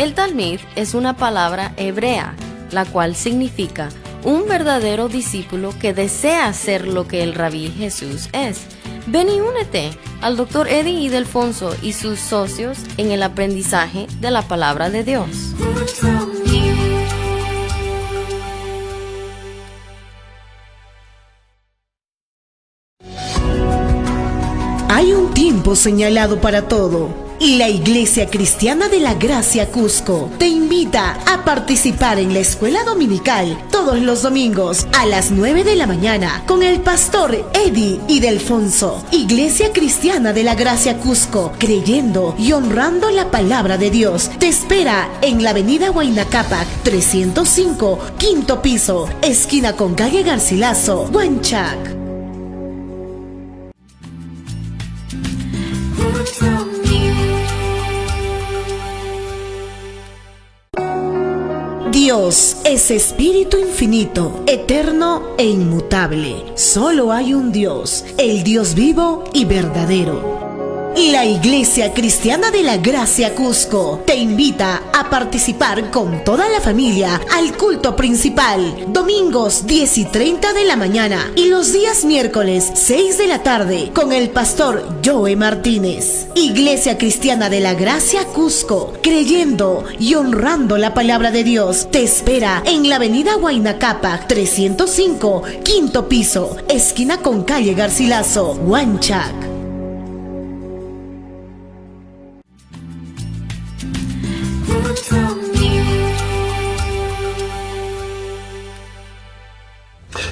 El Talmid es una palabra hebrea, la cual significa un verdadero discípulo que desea ser lo que el Rabí Jesús es. Ven y únete al Dr. Eddie Ildefonso y sus socios en el aprendizaje de la palabra de Dios. Hay un tiempo señalado para todo. Y la Iglesia Cristiana de la Gracia Cusco te invita a participar en la escuela dominical todos los domingos a las 9 de la mañana con el pastor Eddie Ildefonso. Iglesia Cristiana de la Gracia Cusco, creyendo y honrando la palabra de Dios, te espera en la avenida Huayna Cápac 305, quinto piso, esquina con calle Garcilaso, Huanchac. Dios es espíritu infinito, eterno e inmutable. Solo hay un Dios, el Dios vivo y verdadero. La Iglesia Cristiana de la Gracia Cusco te invita a participar con toda la familia al culto principal, domingos 10 y 30 de la mañana y los días miércoles 6 de la tarde con el pastor Joe Martínez. Iglesia Cristiana de la Gracia Cusco, creyendo y honrando la palabra de Dios, te espera en la avenida Huayna Cápac 305, quinto piso, esquina con calle Garcilaso, Huanchac.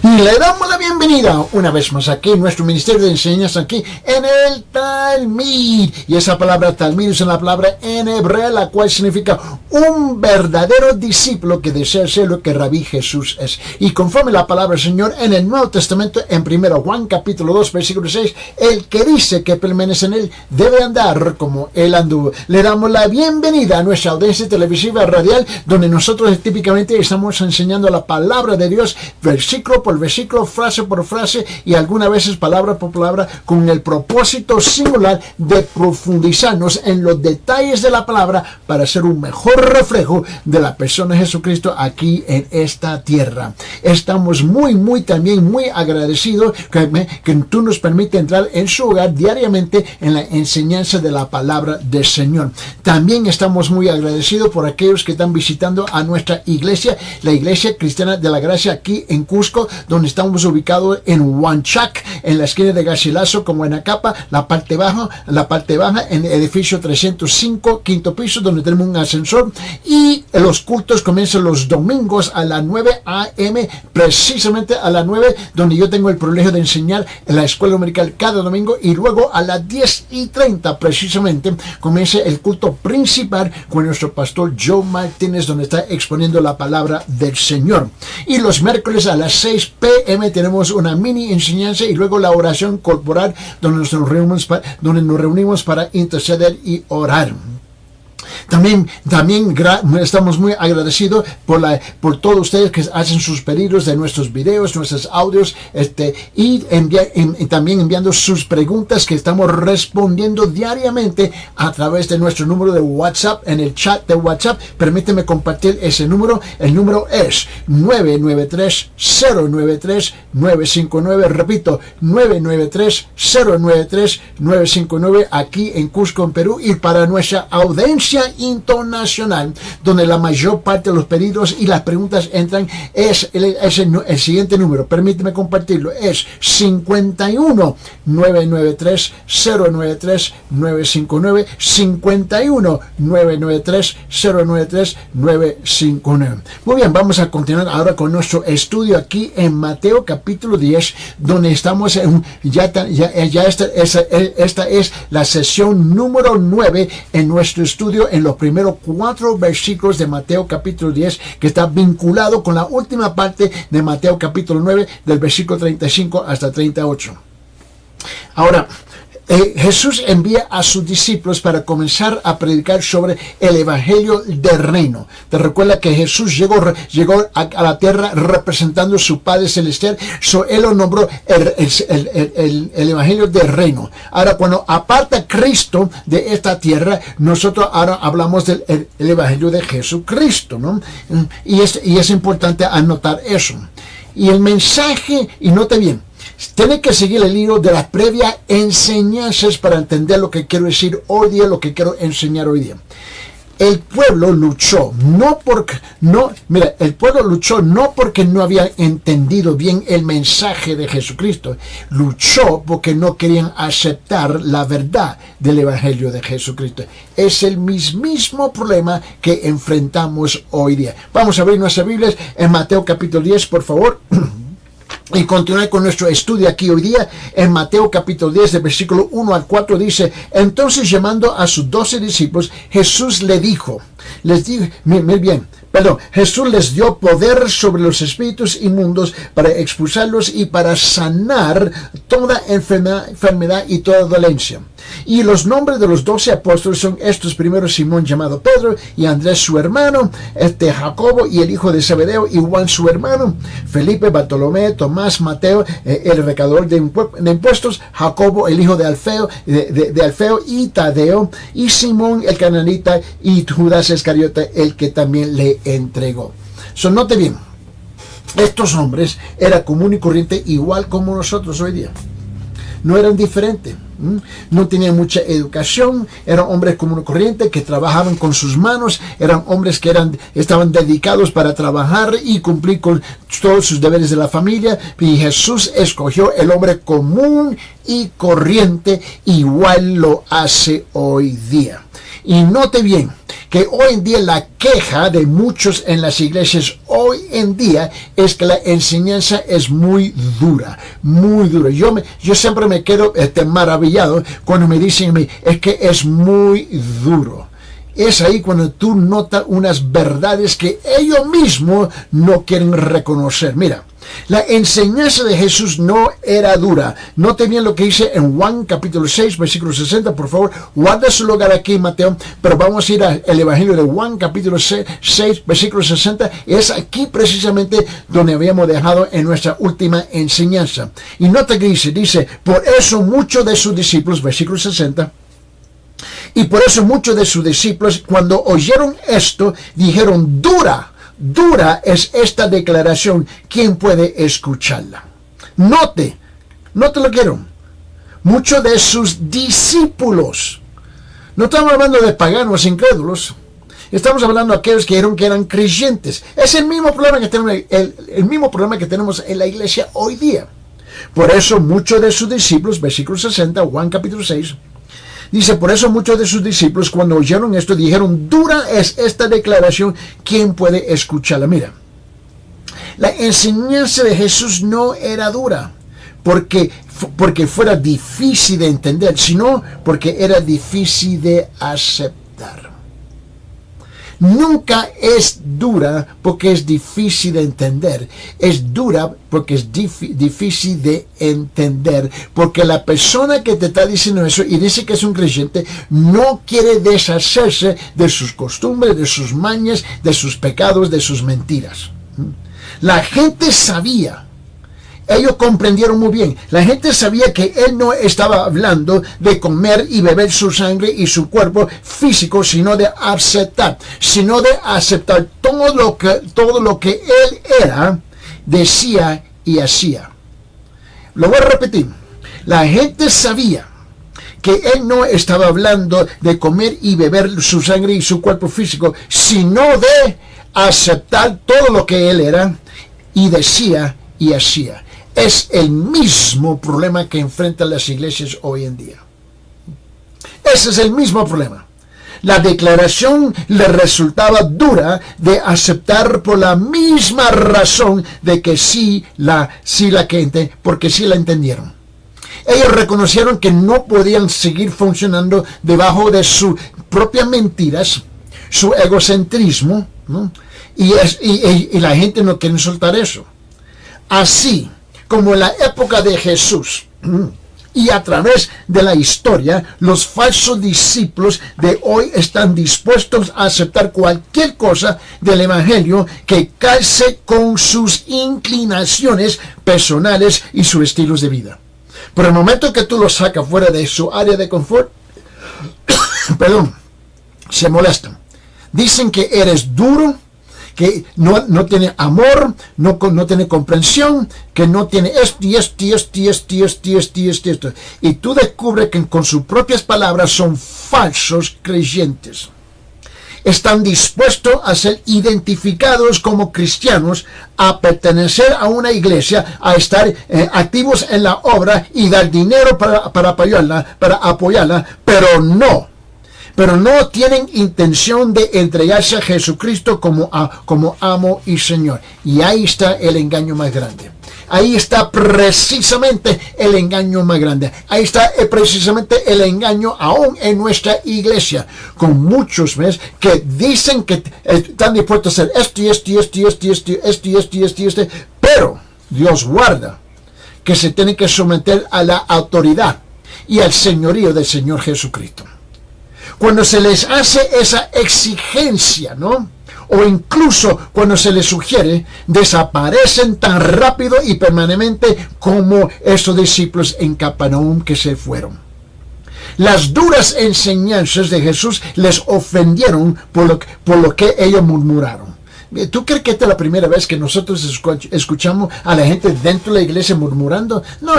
Y le damos la bienvenida una vez más aquí en nuestro ministerio de enseñanza, aquí en el Talmid. Y esa palabra Talmid es una palabra en hebreo, la cual significa un verdadero discípulo que desea ser lo que Rabí Jesús es. Y conforme la palabra del Señor en el Nuevo Testamento, en 1 Juan capítulo 2, versículo 6, el que dice que permanece en él debe andar como él anduvo. Le damos la bienvenida a nuestra audiencia televisiva radial, donde nosotros típicamente estamos enseñando la palabra de Dios, versículo por versículo, frase por frase y algunas veces palabra por palabra, con el propósito singular de profundizarnos en los detalles de la palabra para ser un mejor reflejo de la persona de Jesucristo aquí en esta tierra. Estamos también muy agradecidos que tú nos permites entrar en su hogar diariamente en la enseñanza de la palabra del Señor. También estamos muy agradecidos por aquellos que están visitando a nuestra iglesia, la Iglesia Cristiana de la Gracia aquí en Cusco, donde estamos ubicados en Huanchac, en la esquina de Garcilaso con Huayna-Cápac, la parte baja en el edificio 305, quinto piso, donde tenemos un ascensor, y los cultos comienzan los domingos a las 9 a.m., precisamente a las 9, donde yo tengo el privilegio de enseñar en la escuela dominical cada domingo, y luego a las 10:30 precisamente comienza el culto principal con nuestro pastor Joe Martínez, donde está exponiendo la palabra del Señor. Y los miércoles a las 6 p.m. tenemos una mini enseñanza y luego la oración corporal donde nos reunimos para interceder y orar. También estamos muy agradecidos por todos ustedes que hacen sus pedidos de nuestros videos, nuestros audios, y también enviando sus preguntas que estamos respondiendo diariamente a través de nuestro número de WhatsApp, en el chat de WhatsApp. Permíteme compartir ese número. El número es 993-093-959. Repito, 993-093-959 aquí en Cusco, en Perú, y para nuestra audiencia internacional, donde la mayor parte de los pedidos y las preguntas entran, es el siguiente número. Permíteme compartirlo. Es 51-993-093-959, 51-993-093-959. Muy bien, vamos a continuar ahora con nuestro estudio aquí en Mateo capítulo 10, donde estamos esta es la sesión número 9 en nuestro estudio en los primeros 4 versículos de Mateo capítulo 10, que está vinculado con la última parte de Mateo capítulo 9, del versículo 35 hasta 38. Ahora, Jesús envía a sus discípulos para comenzar a predicar sobre el evangelio del reino. Te recuerda que Jesús llegó a la tierra representando a su Padre Celestial, él lo nombró el evangelio del reino. Ahora, cuando aparta Cristo de esta tierra, nosotros ahora hablamos del el evangelio de Jesucristo, ¿no? Y es importante anotar eso. Y el mensaje, y note bien, tiene que seguir el hilo de las previas enseñanzas para entender lo que quiero decir hoy día, lo que quiero enseñar hoy día. El pueblo luchó, el pueblo luchó no porque no había entendido bien el mensaje de Jesucristo, luchó porque no querían aceptar la verdad del evangelio de Jesucristo. Es el mismo problema que enfrentamos hoy día. Vamos a abrir nuestras Biblias en Mateo capítulo 10, por favor. Y continuar con nuestro estudio aquí hoy día en Mateo capítulo 10, del versículo 1 al 4, dice: entonces llamando a sus 12 discípulos, Jesús Jesús les dio poder sobre los espíritus inmundos para expulsarlos y para sanar toda enfermedad y toda dolencia. Y los nombres de los 12 apóstoles son estos: primero Simón llamado Pedro, y Andrés su hermano, Jacobo y el hijo de Zebedeo, y Juan su hermano, Felipe, Bartolomé, Tomás, Mateo, el recaudador de impuestos, Jacobo el hijo de Alfeo, y Tadeo, y Simón el cananita, y Judas Iscariote, el que también le entregó. Note bien, estos hombres eran común y corriente, igual como nosotros hoy día. No eran diferentes, no tenían mucha educación, eran hombres común y corriente que trabajaban con sus manos, eran hombres que estaban dedicados para trabajar y cumplir con todos sus deberes de la familia. Y Jesús escogió el hombre común y corriente, igual lo hace hoy día. Y note bien que hoy en día la queja de muchos en las iglesias hoy en día es que la enseñanza es muy dura, muy dura. Yo siempre me quedo maravillado cuando me dicen a mí, es que es muy duro. Es ahí cuando tú notas unas verdades que ellos mismos no quieren reconocer. Mira, la enseñanza de Jesús no era dura. No tenía lo que dice en Juan capítulo 6, versículo 60. Por favor, guarda su lugar aquí, Mateo. Pero vamos a ir al Evangelio de Juan capítulo 6, versículo 60. Es aquí precisamente donde habíamos dejado en nuestra última enseñanza. Y nota que dice, por eso muchos de sus discípulos, versículo 60, y por eso muchos de sus discípulos, cuando oyeron esto, dijeron: dura es esta declaración, ¿quién puede escucharla? Note lo que quiero. Muchos de sus discípulos. No estamos hablando de paganos incrédulos. Estamos hablando de aquellos que dijeron que eran creyentes. Es el mismo problema que tenemos, el mismo problema que tenemos en la iglesia hoy día. Por eso muchos de sus discípulos, versículo 60, Juan capítulo 6, dice: por eso muchos de sus discípulos, cuando oyeron esto, dijeron: dura es esta declaración, ¿quién puede escucharla? Mira, la enseñanza de Jesús no era dura porque fuera difícil de entender, sino porque era difícil de aceptar. Nunca es dura porque es difícil de entender. Es dura porque es difícil de entender. Porque la persona que te está diciendo eso y dice que es un creyente, no quiere deshacerse de sus costumbres, de sus mañas, de sus pecados, de sus mentiras. La gente sabía. Ellos comprendieron muy bien. La gente sabía que él no estaba hablando de comer y beber su sangre y su cuerpo físico, sino de aceptar todo lo que él era, decía y hacía. Lo voy a repetir. La gente sabía que él no estaba hablando de comer y beber su sangre y su cuerpo físico, sino de aceptar todo lo que él era y decía y hacía. Es el mismo problema que enfrentan las iglesias hoy en día. Ese es el mismo problema. La declaración le resultaba dura de aceptar por la misma razón de que porque sí la entendieron. Ellos reconocieron que no podían seguir funcionando debajo de sus propias mentiras, su egocentrismo, ¿no? Y la gente no quiere soltar eso. Así como en la época de Jesús, Y a través de la historia, los falsos discípulos de hoy están dispuestos a aceptar cualquier cosa del Evangelio que calce con sus inclinaciones personales y sus estilos de vida. Pero el momento que tú los sacas fuera de su área de confort, se molestan. Dicen que eres duro, que no tiene amor, no tiene comprensión, que no tiene esto. Y tú descubres que con sus propias palabras son falsos creyentes. Están dispuestos a ser identificados como cristianos, a pertenecer a una iglesia, a estar activos en la obra y dar dinero para apoyarla, pero no tienen intención de entregarse a Jesucristo como amo y Señor. Y ahí está el engaño más grande. Ahí está precisamente el engaño más grande. Ahí está precisamente el engaño aún en nuestra iglesia. Con muchos que dicen que están dispuestos a hacer esto, pero Dios guarda que se tienen que someter a la autoridad y al señorío del Señor Jesucristo. Cuando se les hace esa exigencia, o incluso cuando se les sugiere, desaparecen tan rápido y permanentemente como esos discípulos en Capernaum que se fueron. Las duras enseñanzas de Jesús les ofendieron por lo que ellos murmuraron. ¿Tú crees que esta es la primera vez que nosotros escuchamos a la gente dentro de la iglesia murmurando? No,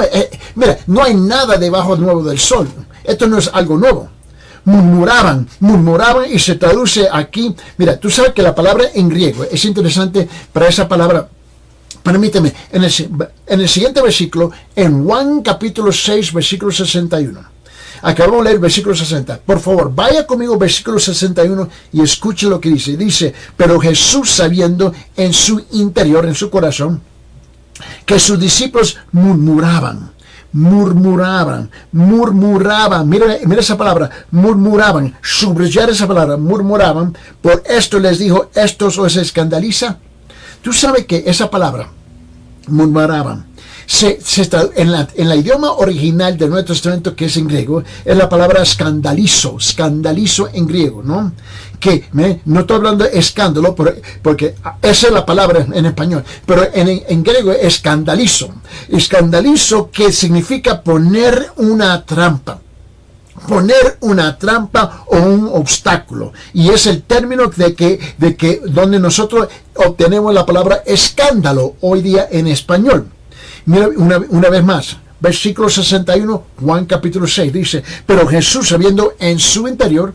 mira, no hay nada debajo nuevo del sol. Esto no es algo nuevo. Murmuraban y se traduce aquí. Mira, tú sabes que la palabra en griego es interesante para esa palabra. Permíteme, en el siguiente versículo, en Juan capítulo 6, versículo 61. Acabamos de leer el versículo 60. Por favor, vaya conmigo versículo 61 y escuche lo que dice. Dice, pero Jesús, sabiendo en su interior, en su corazón, que sus discípulos murmuraban. Mira esa palabra, murmuraban, subrayar esa palabra, murmuraban. Por esto les dijo, ¿esto os escandaliza? Tú sabes que esa palabra, murmuraban, en la idioma original del Nuevo Testamento, que es en griego, es la palabra escandalizo en griego, ¿no? Que no estoy hablando de escándalo, porque esa es la palabra en español, pero en griego es escandalizo, que significa poner una trampa o un obstáculo, y es el término de que donde nosotros obtenemos la palabra escándalo hoy día en español. Mira una vez más, versículo 61, Juan capítulo 6, dice, pero Jesús, sabiendo en su interior,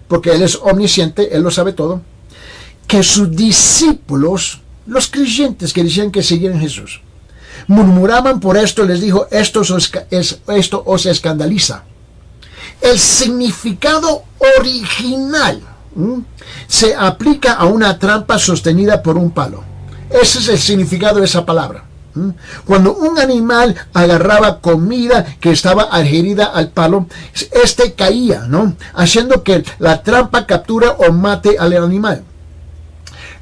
porque Él es omnisciente, Él lo sabe todo, que sus discípulos, los creyentes que decían que seguían a Jesús, murmuraban. Por esto les dijo, esto os escandaliza. El significado original se aplica a una trampa sostenida por un palo. Ese es el significado de esa palabra. Cuando un animal agarraba comida que estaba adherida al palo, caía, haciendo que la trampa capture o mate al animal.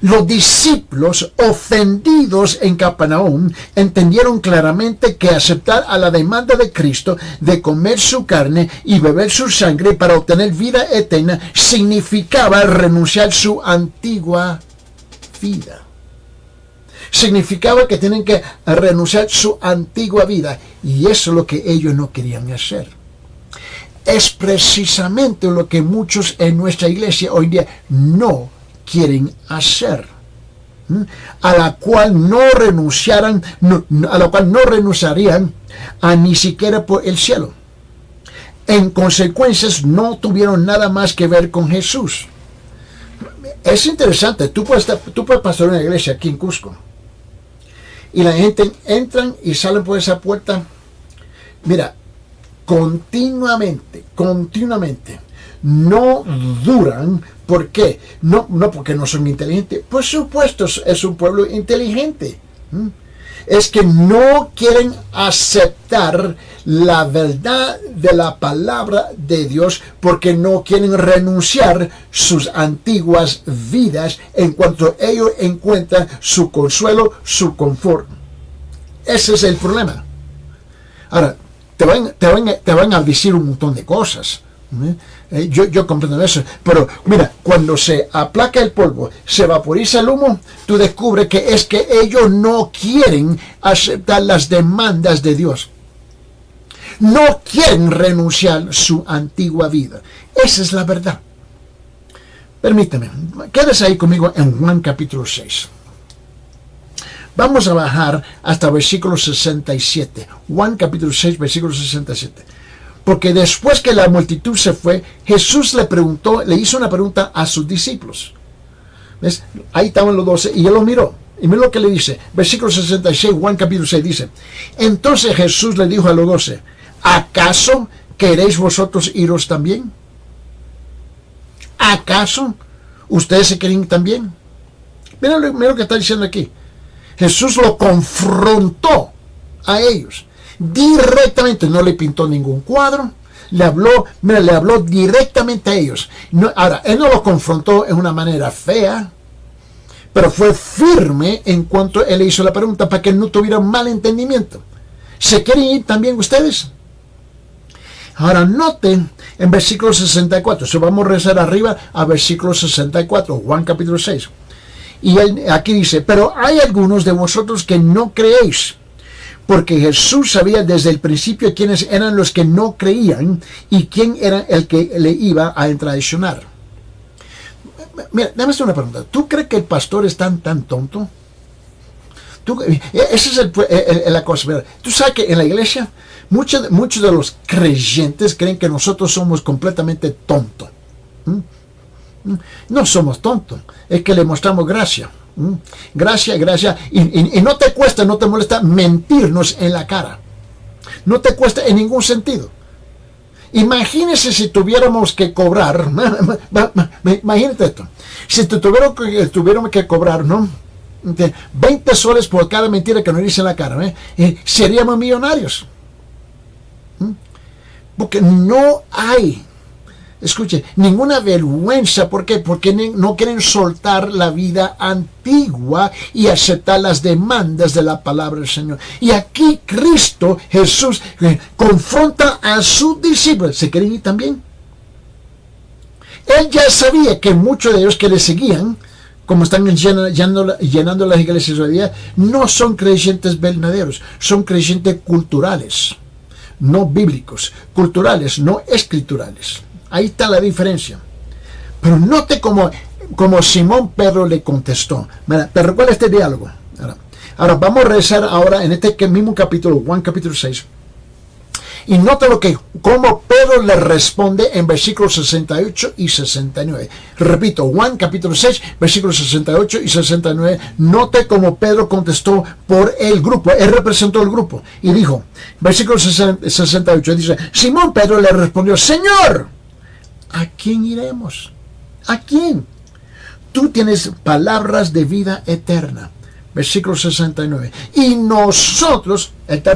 Los discípulos, ofendidos en Capernaum, entendieron claramente que aceptar a la demanda de Cristo de comer su carne y beber su sangre para obtener vida eterna significaba renunciar a su antigua vida. Significaba que tienen que renunciar a su antigua vida, y eso es lo que ellos no querían hacer. Es precisamente lo que muchos en nuestra iglesia hoy día no quieren hacer, a la cual no renunciarían a ni siquiera por el cielo. En consecuencias, no tuvieron nada más que ver con Jesús. Es interesante, tú puedes pasar una iglesia aquí en Cusco, y la gente entran y salen por esa puerta, mira, continuamente, no duran. ¿Por qué? No porque no son inteligentes. Por supuesto, es un pueblo inteligente. Es que no quieren aceptar la verdad de la palabra de Dios, porque no quieren renunciar sus antiguas vidas en cuanto ellos encuentran su consuelo, su confort. Ese es el problema. Ahora, te van a decir un montón de cosas. Yo comprendo eso, pero mira, cuando se aplaca el polvo, se vaporiza el humo, tú descubres que es que ellos no quieren aceptar las demandas de Dios. No quieren renunciar a su antigua vida. Esa es la verdad. Permíteme, quédese ahí conmigo en Juan capítulo 6. Vamos a bajar hasta versículo 67. Juan capítulo 6, versículo 67. Porque después que la multitud se fue, Jesús le hizo una pregunta a sus discípulos. ¿Ves? Ahí estaban los 12 y él los miró. Y mira lo que le dice. Versículo 66, Juan capítulo 6 dice. Entonces Jesús le dijo a los 12, ¿acaso queréis vosotros iros también? ¿Acaso ustedes se quieren también? Mira lo que está diciendo aquí. Jesús lo confrontó a ellos. Directamente, no le pintó ningún cuadro, le habló directamente a ellos. Ahora, él no lo confrontó en una manera fea, pero fue firme en cuanto él le hizo la pregunta para que no tuviera mal entendimiento. ¿Se quieren ir también ustedes? Ahora noten en versículo 64, vamos a rezar arriba a versículo 64, Juan capítulo 6. Y él aquí dice, pero hay algunos de vosotros que no creéis. Porque Jesús sabía desde el principio quiénes eran los que no creían y quién era el que le iba a traicionar. Mira, déjame hacer una pregunta. ¿Tú crees que el pastor es tan tonto? Esa es la cosa. Mira, tú sabes que en la iglesia muchos de los creyentes creen que nosotros somos completamente tontos. No somos tontos, es que le mostramos gracia. Gracia, y no te cuesta, no te molesta mentirnos en la cara. No te cuesta en ningún sentido. Imagínese si tuviéramos que cobrar, imagínate esto, si tuviéramos que cobrar, ¿no? 20 soles por cada mentira que nos dice en la cara, seríamos millonarios. Porque no hay, escuche, ninguna vergüenza. ¿Por qué? Porque no quieren soltar la vida antigua y aceptar las demandas de la palabra del Señor. Y aquí Cristo, Jesús, confronta a sus discípulos. ¿Se quieren ir también? Él ya sabía que muchos de ellos que le seguían, como están llenando las iglesias hoy día, no son creyentes verdaderos, son creyentes culturales, no bíblicos, culturales, no escriturales. Ahí está la diferencia. Pero note como Simón Pedro le contestó. Mira, te recuerda este diálogo. Ahora vamos a rezar ahora en este mismo capítulo, Juan capítulo 6. Y nota cómo Pedro le responde en versículos 68 y 69. Repito, Juan capítulo 6, versículos 68 y 69. Note cómo Pedro contestó por el grupo. Él representó el grupo. Y dijo, versículo 68, dice, Simón Pedro le respondió, Señor, ¿a quién iremos? ¿A quién? Tú tienes palabras de vida eterna. Versículo 69. Y nosotros, él está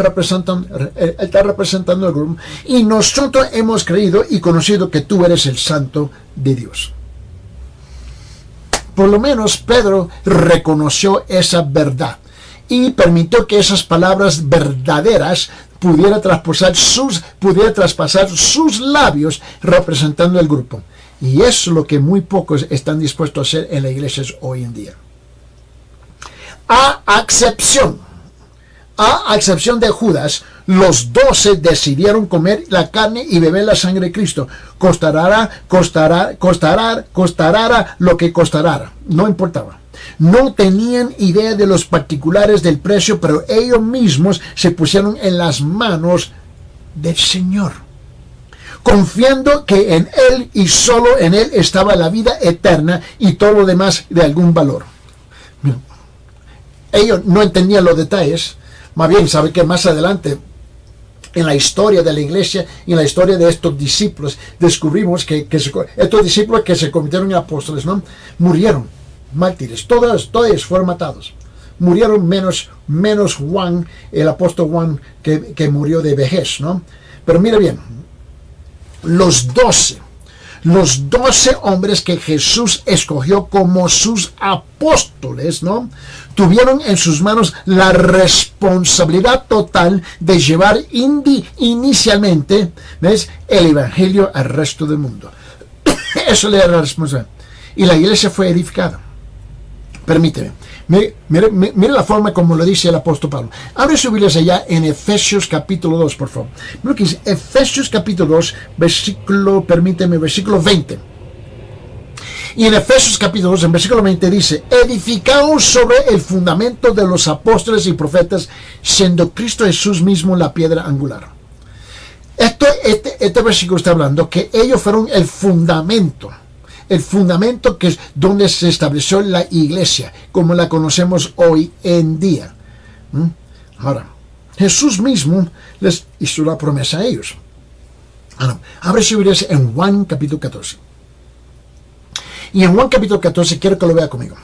representando el grupo, y nosotros hemos creído y conocido que tú eres el Santo de Dios. Por lo menos Pedro reconoció esa verdad y permitió que esas palabras verdaderas pudiera traspasar sus labios representando el grupo. Y es lo que muy pocos están dispuestos a hacer en las iglesias hoy en día. A excepción de Judas, los 12 decidieron comer la carne y beber la sangre de Cristo. Costará lo que costará. No importaba. No tenían idea de los particulares del precio, pero ellos mismos se pusieron en las manos del Señor, confiando que en Él y solo en Él estaba la vida eterna y todo lo demás de algún valor. Ellos no entendían los detalles. Más bien, sabe que más adelante, en la historia de la iglesia y en la historia de estos discípulos, descubrimos que estos discípulos que se convirtieron en apóstoles, ¿no?, murieron mártires. Todos fueron matados. Murieron menos Juan, el apóstol Juan, que murió de vejez, ¿no? Pero mira bien, los 12 los 12 hombres que Jesús escogió como sus apóstoles, ¿no? Tuvieron en sus manos la responsabilidad total de llevar inicialmente, ¿ves?, el evangelio al resto del mundo. Eso le era la responsabilidad. Y la iglesia fue edificada. Permíteme. Mire la forma como lo dice el apóstol Pablo. Abre su Biblia allá en Efesios capítulo 2, por favor. Mira lo que dice Efesios capítulo 2, versículo 20. Y en Efesios capítulo 2, en versículo 20 dice: edificados sobre el fundamento de los apóstoles y profetas, siendo Cristo Jesús mismo la piedra angular. Este versículo está hablando que ellos fueron el fundamento que es donde se estableció la iglesia, como la conocemos hoy en día. Ahora, Jesús mismo les hizo la promesa a ellos. Abre su Biblia en Juan capítulo 14. Y en Juan capítulo 14 quiero que lo vea conmigo.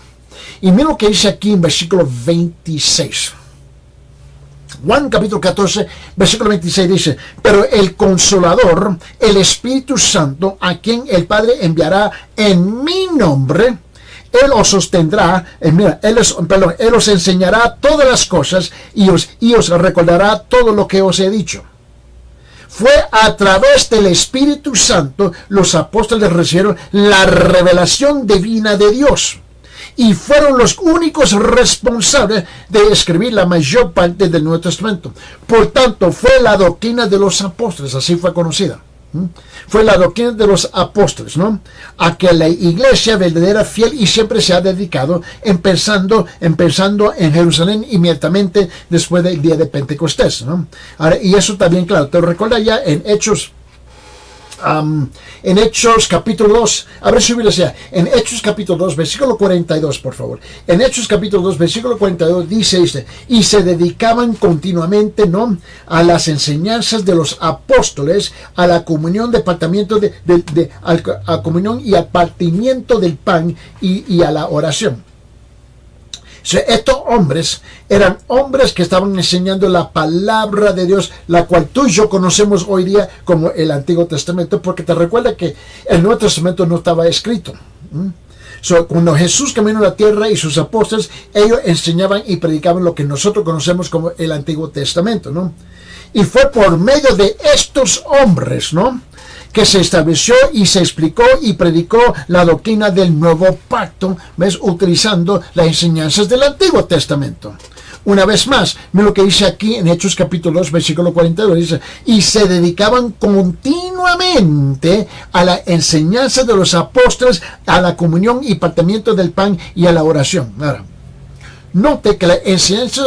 Y mira lo que dice aquí en versículo 26. Juan capítulo 14, versículo 26 dice: pero el Consolador, el Espíritu Santo, a quien el Padre enviará en mi nombre, Él os sostendrá, Él os enseñará todas las cosas y os recordará todo lo que os he dicho. Fue a través del Espíritu Santo los apóstoles recibieron la revelación divina de Dios. Y fueron los únicos responsables de escribir la mayor parte del Nuevo Testamento. Por tanto, fue la doctrina de los apóstoles, así fue conocida. Fue la doctrina de los apóstoles, ¿no?, a que la iglesia verdadera, fiel y siempre se ha dedicado, empezando en Jerusalén inmediatamente después del día de Pentecostés, ¿no? Ahora, y eso también, claro, te recuerda ya en Hechos capítulo 2, abre su Biblia, en Hechos capítulo 2, versículo 42, por favor. En Hechos capítulo 2, versículo 42 dice, y se dedicaban continuamente, ¿no?, a las enseñanzas de los apóstoles, a la comunión, a comunión y al partimiento del pan y a la oración. O sea, estos hombres eran hombres que estaban enseñando la palabra de Dios, la cual tú y yo conocemos hoy día como el Antiguo Testamento, porque te recuerda que el Nuevo Testamento no estaba escrito. Cuando Jesús caminó a la tierra y sus apóstoles, ellos enseñaban y predicaban lo que nosotros conocemos como el Antiguo Testamento, ¿no? Y fue por medio de estos hombres, ¿no?, que se estableció y se explicó y predicó la doctrina del nuevo pacto, ¿ves?, utilizando las enseñanzas del Antiguo Testamento. Una vez más, mira lo que dice aquí en Hechos capítulo 2, versículo 42, dice: y se dedicaban continuamente a la enseñanza de los apóstoles, a la comunión y partimiento del pan y a la oración. Ahora, note que la enseñanza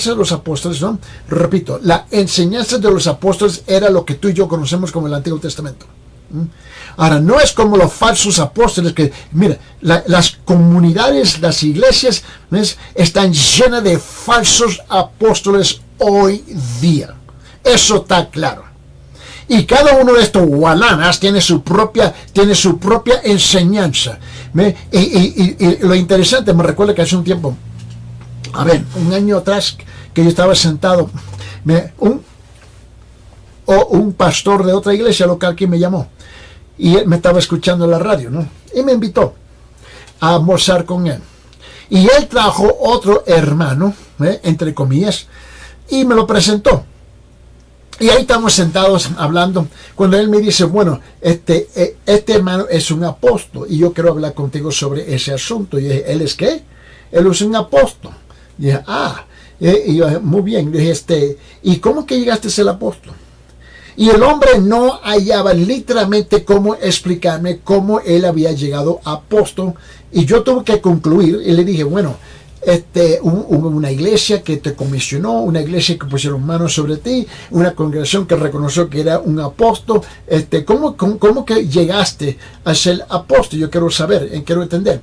de los apóstoles, ¿no?, repito, la enseñanza de los apóstoles era lo que tú y yo conocemos como el Antiguo Testamento. Ahora, no es como los falsos apóstoles que, mira, las comunidades, las iglesias, ¿ves?, están llenas de falsos apóstoles hoy día. Eso está claro. Y cada uno de estos gualanas tiene su propia enseñanza. Y lo interesante, me recuerda que hace un tiempo, un año atrás, que yo estaba sentado, un pastor de otra iglesia local que me llamó, y él me estaba escuchando en la radio, ¿no?, y me invitó a almorzar con él. Y él trajo otro hermano, entre comillas, y me lo presentó. Y ahí estamos sentados hablando, cuando él me dice: bueno, este hermano es un apóstol, y yo quiero hablar contigo sobre ese asunto. Y yo dije: ¿él es qué? Él es un apóstol. Y dije: y yo, muy bien. Y dije: ¿y cómo que llegaste a ser apóstol? Y el hombre no hallaba literalmente cómo explicarme cómo él había llegado a apóstol. Y yo tuve que concluir, y le dije: bueno, hubo una iglesia que te comisionó, una iglesia que pusieron manos sobre ti, una congregación que reconoció que era un apóstol. ¿Cómo que llegaste a ser apóstol? Yo quiero saber, quiero entender.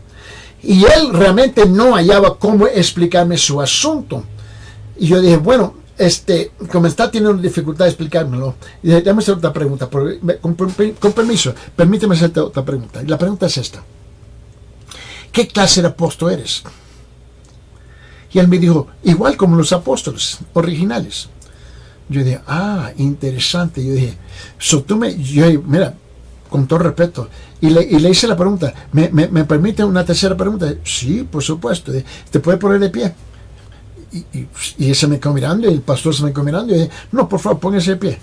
Y él realmente no hallaba cómo explicarme su asunto. Y yo dije: bueno, como está teniendo dificultad de explicármelo, y dije: déjame hacer otra pregunta, con permiso, permíteme hacerte otra pregunta. Y la pregunta es esta: ¿qué clase de apóstol eres? Y él me dijo: igual como los apóstoles originales. Yo dije: interesante. Yo dije: mira, con todo respeto. Y le hice la pregunta, ¿me permite una tercera pregunta? Sí, por supuesto. ¿Te puede poner de pie? Y él se me quedó mirando, y el pastor se me quedó mirando, y dije, no, por favor, póngase de pie.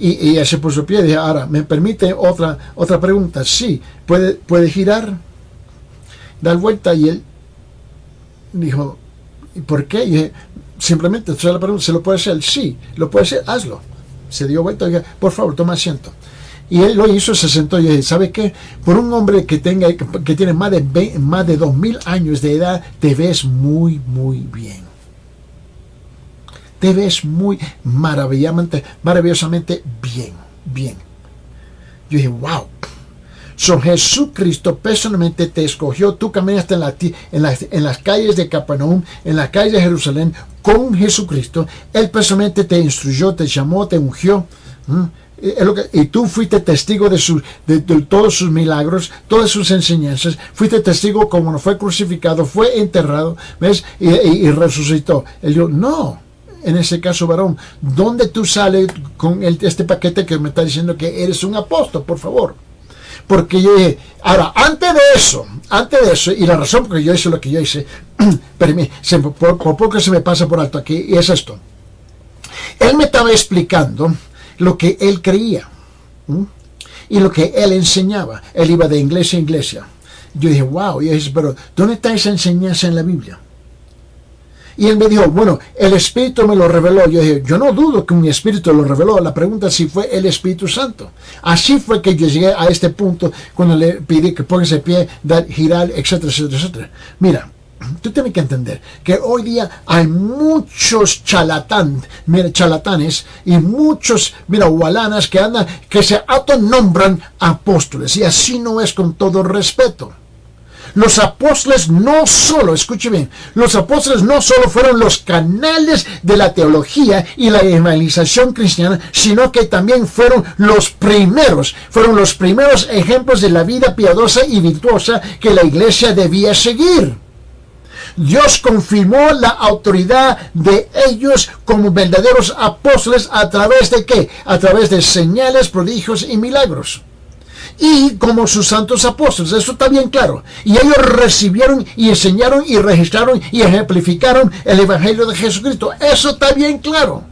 Y ella se puso de pie, y dije, ahora, ¿me permite otra pregunta? Sí, ¿puede girar? Dar vuelta. Y él dijo, ¿y por qué? Y dije, simplemente, la pregunta, ¿se lo puede hacer? Sí, lo puede hacer, hazlo. Se dio vuelta y dije, por favor, toma asiento. Y él lo hizo, se sentó y dije, ¿sabe qué? Por un hombre que tiene más de 2000 años de edad, te ves muy, muy bien. Te ves muy maravillosamente bien. Yo dije, wow. Jesucristo personalmente te escogió. Tú caminaste en las calles de Capernaum, en las calles de Jerusalén, con Jesucristo. Él personalmente te instruyó, te llamó, te ungió. Y tú fuiste testigo de todos sus milagros, todas sus enseñanzas. Fuiste testigo como no fue crucificado, fue enterrado, ¿ves? Y resucitó. Él dijo, no. En ese caso, varón, ¿dónde tú sales con este paquete que me está diciendo que eres un apóstol? Por favor. Porque yo dije, ahora, antes de eso, y la razón por que yo hice lo que yo hice, por poco se me pasa por alto aquí, y es esto. Él me estaba explicando lo que él creía, y lo que él enseñaba. Él iba de iglesia a iglesia. Yo dije, wow, y yo dije, pero ¿dónde está esa enseñanza en la Biblia? Y él me dijo, bueno, el Espíritu me lo reveló. Yo dije, yo no dudo que mi Espíritu lo reveló. La pregunta es si fue el Espíritu Santo. Así fue que yo llegué a este punto cuando le pedí que póngase de pie, girar, etcétera, etcétera, etcétera. Mira, tú tienes que entender que hoy día hay muchos charlatanes y muchos, walanas que se autonombran apóstoles. Y así no es, con todo respeto. Los apóstoles no solo, escuche bien, los apóstoles no solo fueron los canales de la teología y la evangelización cristiana, sino que también fueron los primeros ejemplos de la vida piadosa y virtuosa que la iglesia debía seguir. Dios confirmó la autoridad de ellos como verdaderos apóstoles ¿a través de qué? A través de señales, prodigios y milagros. Y como sus santos apóstoles, eso está bien claro. Y ellos recibieron y enseñaron y registraron y ejemplificaron el Evangelio de Jesucristo. Eso está bien claro.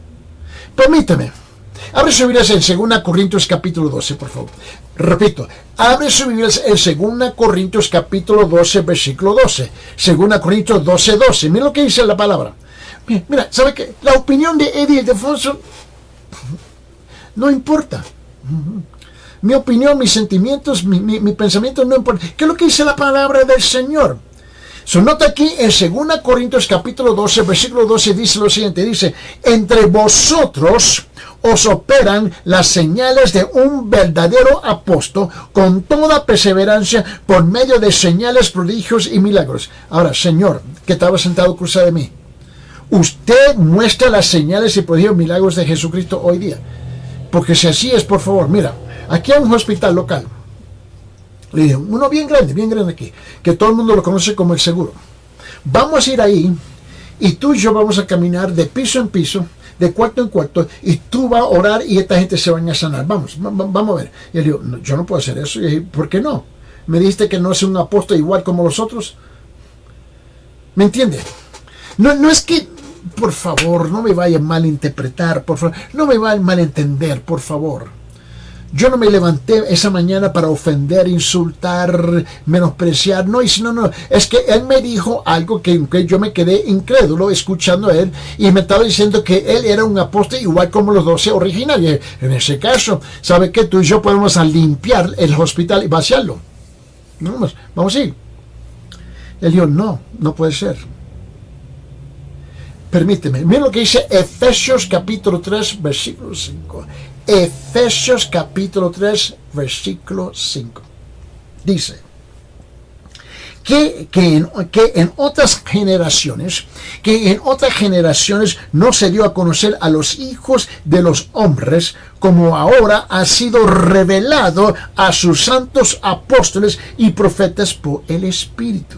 Permíteme. Abre su Biblia en 2 Corintios capítulo 12, por favor. Repito, abre su Biblia en 2 Corintios capítulo 12, versículo 12. 2 Corintios 12, 12. Mira lo que dice la palabra. Mira, ¿sabe qué? La opinión de Eddie Ildefonso no importa. Mi opinión, mis sentimientos, mi pensamiento no importa. ¿Qué es lo que dice la palabra del Señor? Nota aquí en 2 Corintios capítulo 12, versículo 12, dice lo siguiente, dice, entre vosotros os operan las señales de un verdadero apóstol con toda perseverancia por medio de señales, prodigios y milagros. Ahora, Señor, que estaba sentado cruzado de mí, usted muestra las señales y prodigios y milagros de Jesucristo hoy día. Porque si así es, por favor, mira, aquí hay un hospital local. Le dije, uno bien grande aquí, que todo el mundo lo conoce como el Seguro. Vamos a ir ahí y tú y yo vamos a caminar de piso en piso, de cuarto en cuarto, y tú vas a orar y esta gente se van a sanar. Vamos a ver. Y él dijo, no, yo no puedo hacer eso. Y dije, ¿por qué no? Me dijiste que no es un apóstol igual como los otros. ¿Me entiendes? No es que, por favor, no me vaya a malinterpretar, por favor, no me vaya a malentender, por favor. Yo no me levanté esa mañana para ofender, insultar, menospreciar. No, es que él me dijo algo que yo me quedé incrédulo escuchando a él y me estaba diciendo que él era un apóstol igual como los 12 originales. En ese caso, ¿sabe qué? Tú y yo podemos limpiar el hospital y vaciarlo. Vamos a ir. Él dijo, no puede ser. Permíteme, mira lo que dice Efesios capítulo 3, versículo 5. Efesios capítulo 3, versículo 5. Dice que en otras generaciones no se dio a conocer a los hijos de los hombres, como ahora ha sido revelado a sus santos apóstoles y profetas por el Espíritu.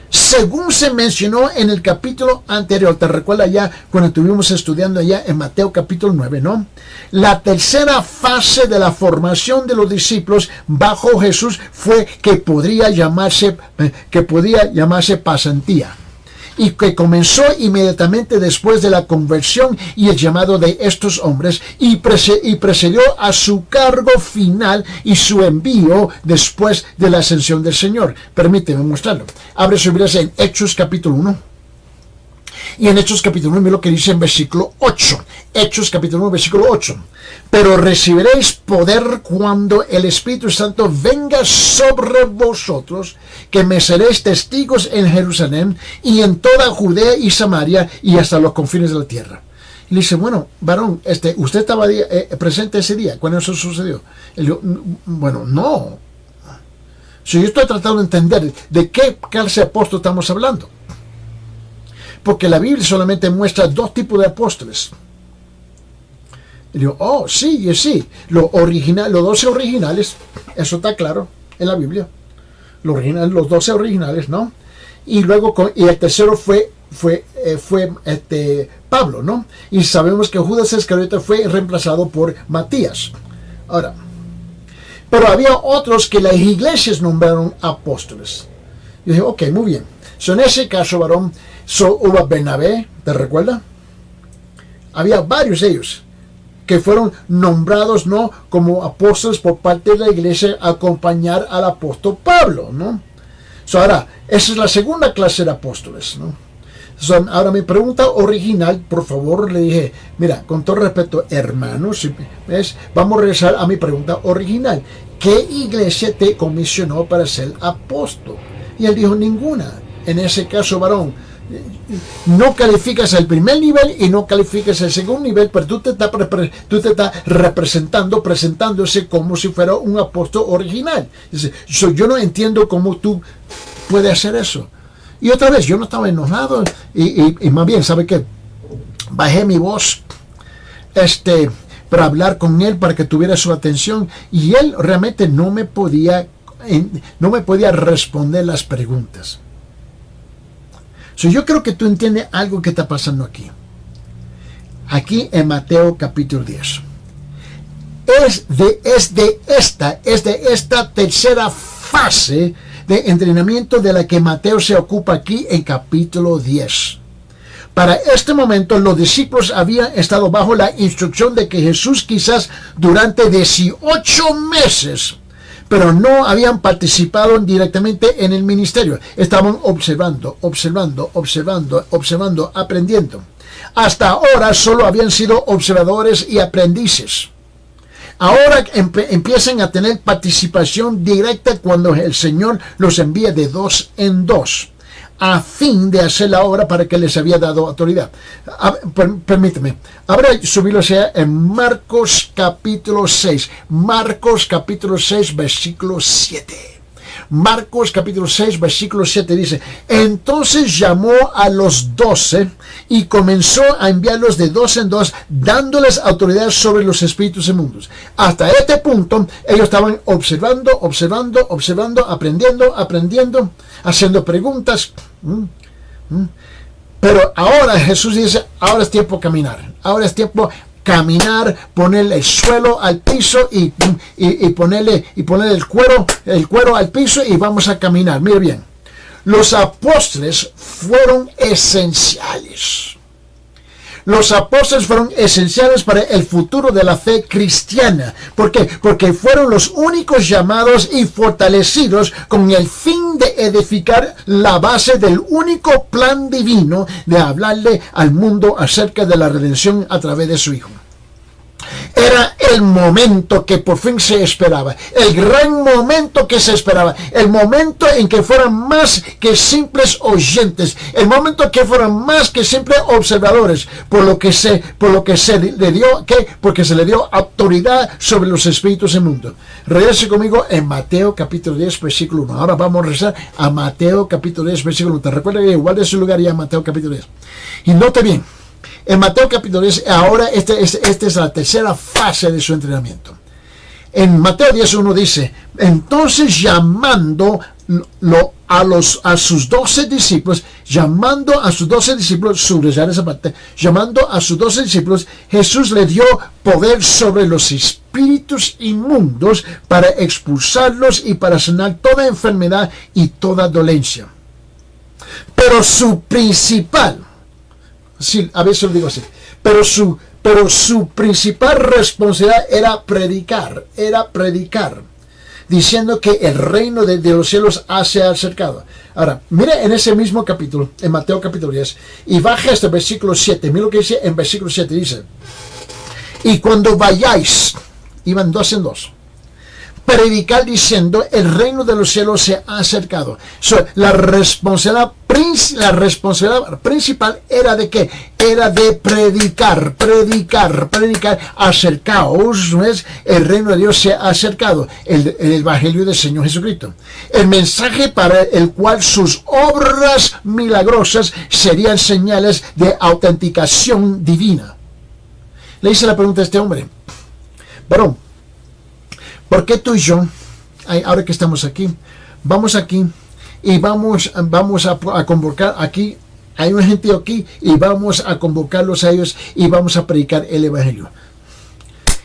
según se mencionó en el capítulo anterior. ¿Te recuerdas ya cuando estuvimos estudiando allá en Mateo capítulo 9, no? La tercera fase de la formación de los discípulos bajo Jesús fue que podría llamarse pasantía, y que comenzó inmediatamente después de la conversión y el llamado de estos hombres, y precedió a su cargo final y su envío después de la ascensión del Señor. Permíteme mostrarlo. Abre su Biblia en Hechos capítulo 1. Y en Hechos capítulo 1, mira lo que dice en versículo 8. Hechos capítulo 1, versículo 8. Pero recibiréis poder cuando el Espíritu Santo venga sobre vosotros, que me seréis testigos en Jerusalén y en toda Judea y Samaria y hasta los confines de la tierra. Y le dice, bueno, varón, ¿usted estaba presente ese día cuando eso sucedió? Él dijo, bueno, no. Si yo estoy tratando de entender de qué clase de apóstol estamos hablando. Porque la Biblia solamente muestra dos tipos de apóstoles. Y digo, oh, sí. Los 12 originales, eso está claro en la Biblia. Los 12 originales, ¿no? Y luego, y el tercero fue Pablo, ¿no? Y sabemos que Judas Iscariote fue reemplazado por Matías. Ahora, pero había otros que las iglesias nombraron apóstoles. Y dije, ok, muy bien. En ese caso, varón, hubo Bernabé, ¿te recuerdas? Había varios de ellos que fueron nombrados, ¿no?, como apóstoles por parte de la iglesia a acompañar al apóstol Pablo, ¿no? Ahora, esa es la segunda clase de apóstoles, ¿no? Ahora mi pregunta original, por favor, le dije, mira, con todo respeto, hermanos, ¿ves? Vamos a regresar a mi pregunta original. ¿Qué iglesia te comisionó para ser apóstol? Y él dijo, ninguna. En ese caso, varón, no calificas el primer nivel y no calificas el segundo nivel, pero tú te estás presentándose como si fuera un apóstol original. Yo no entiendo cómo tú puedes hacer eso. Y otra vez, yo no estaba enojado y más bien, ¿sabe qué? Bajé mi voz para hablar con él, para que tuviera su atención, y él realmente no me podía responder las preguntas. Yo creo que tú entiendes algo que está pasando aquí. Aquí en Mateo capítulo 10. Es de esta tercera fase de entrenamiento de la que Mateo se ocupa aquí en capítulo 10. Para este momento los discípulos habían estado bajo la instrucción de que Jesús quizás durante 18 meses, pero no habían participado directamente en el ministerio. Estaban observando, aprendiendo. Hasta ahora solo habían sido observadores y aprendices. Ahora empiezan a tener participación directa cuando el Señor los envía de 2 en 2, a fin de hacer la obra para que les había dado autoridad. Permíteme, habrá subirlo sea en Marcos capítulo 6. Marcos capítulo 6, versículo 7. Marcos capítulo 6, versículo 7 dice, entonces llamó a los 12 y comenzó a enviarlos de 2 en 2, dándoles autoridad sobre los espíritus inmundos. Hasta este punto, ellos estaban observando, aprendiendo, haciendo preguntas. Pero ahora Jesús dice, ahora es tiempo de caminar. Ahora es tiempo caminar, ponerle el suelo al piso y ponerle el cuero al piso y vamos a caminar. Mire bien, los apóstoles fueron esenciales. Los apóstoles fueron esenciales para el futuro de la fe cristiana. ¿Por qué? Porque fueron los únicos llamados y fortalecidos con el fin de edificar la base del único plan divino de hablarle al mundo acerca de la redención a través de su Hijo. Era el momento que por fin se esperaba, el gran momento que se esperaba, el momento en que fueran más que simples oyentes, el momento que fueran más que simples observadores, porque se le dio autoridad sobre los espíritus inmundos. Regrese conmigo en Mateo capítulo 10, versículo 1. Ahora vamos a regresar a Mateo capítulo 10, versículo 1. Te recuerda que igual de su lugar ya Mateo capítulo 10. Y note bien, en Mateo capítulo 10, ahora esta es la tercera fase de su entrenamiento. En Mateo 10:1 dice, entonces llamando a sus 12 discípulos, llamando a sus 12 discípulos, subrayar esa parte, llamando a sus 12 discípulos, Jesús le dio poder sobre los espíritus inmundos para expulsarlos y para sanar toda enfermedad y toda dolencia. Pero su principal, sí, a veces lo digo así, pero su principal responsabilidad era predicar, diciendo que el reino de los cielos se ha acercado. Ahora, mira en ese mismo capítulo, en Mateo capítulo 10, y baja hasta el versículo 7. Mira lo que dice en versículo 7, dice: y cuando vayáis, iban 2 en 2, predicar diciendo, el reino de los cielos se ha acercado. La responsabilidad principal era de qué? Era de predicar, acercaos, ¿no es? El reino de Dios se ha acercado, el evangelio del Señor Jesucristo. El mensaje para el cual sus obras milagrosas serían señales de autenticación divina. Le hice la pregunta a este hombre: varón, ¿por qué tú y yo, ahora que estamos aquí, vamos aquí y vamos a convocar aquí, hay un gentío aquí, y vamos a convocarlos a ellos y vamos a predicar el evangelio?